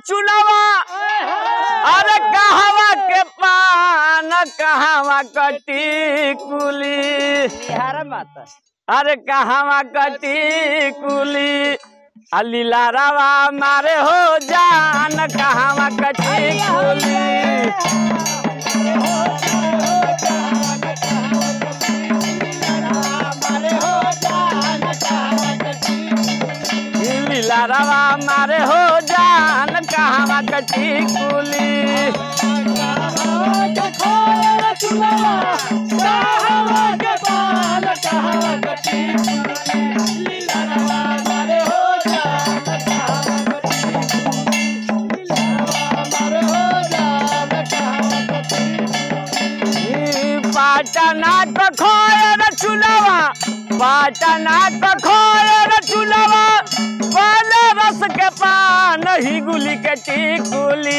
चुनावा अरे कहवा के पान कहवा कटी कुली अरे कहवा कटी कुली अलीला रवा मारे हो जान कहवा कटी कुली लीला रवा मारे हो जान कहवा कटी कुली पाटना खोर चुनावा पाटना खोर चुनावा वाले रस के पान ही गुली के टिकुली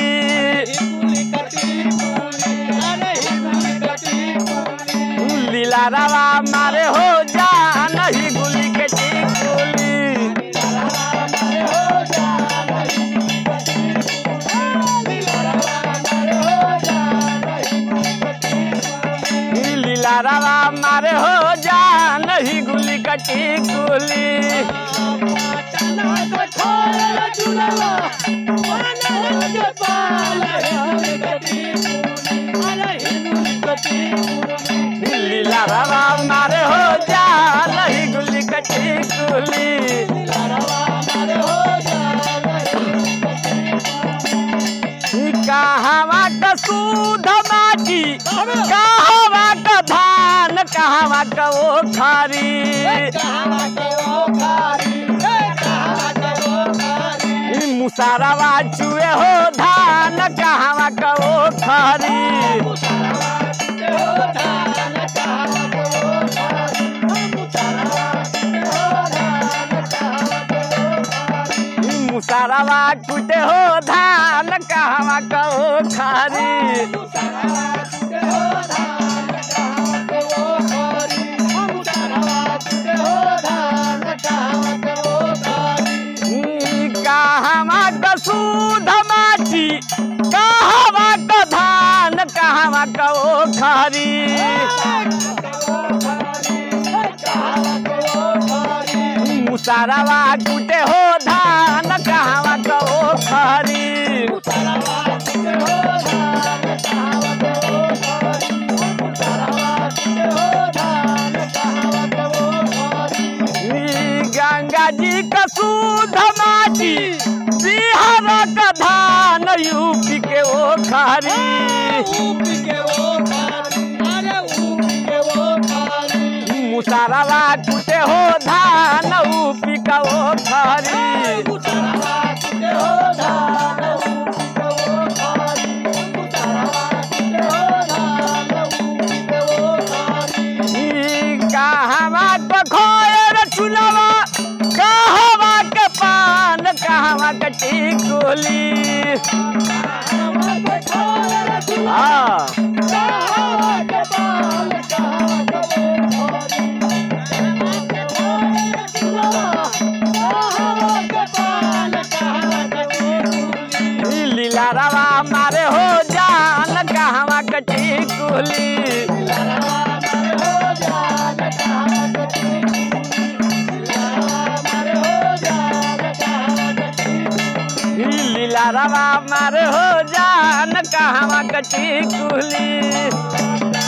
लीला रवा मारे हो जान ही गुली के टिकुली लीला रवा मारे हो जान ही गुली कटी कुली लीला रवा मारे हो जान ही गुली कटी कुली कहवा का सूध माटी कहवा का धान कहवा का वो खारी मुसारवा चुए हो धान कहवा का वो खारी मुसारवा कुटे हो धान कहवा का वो खारी कहवा का सूध माटी कहवा का धान कहवा का वो खारी मुसारवा कुटे हो धान कहवा का वो खारी गंगा जी का सूध माटी बिहार का धान यूपी के वो खारी मुसारवा कुटे हो धान यूपी का वो खारी कहवा का खोर चुनावा कहवा के पान कहवा कटी कुली लीला रवा मारे हो जान कहवा कटी कुली लीला रवा मारे हो जान कहवा कटी कुली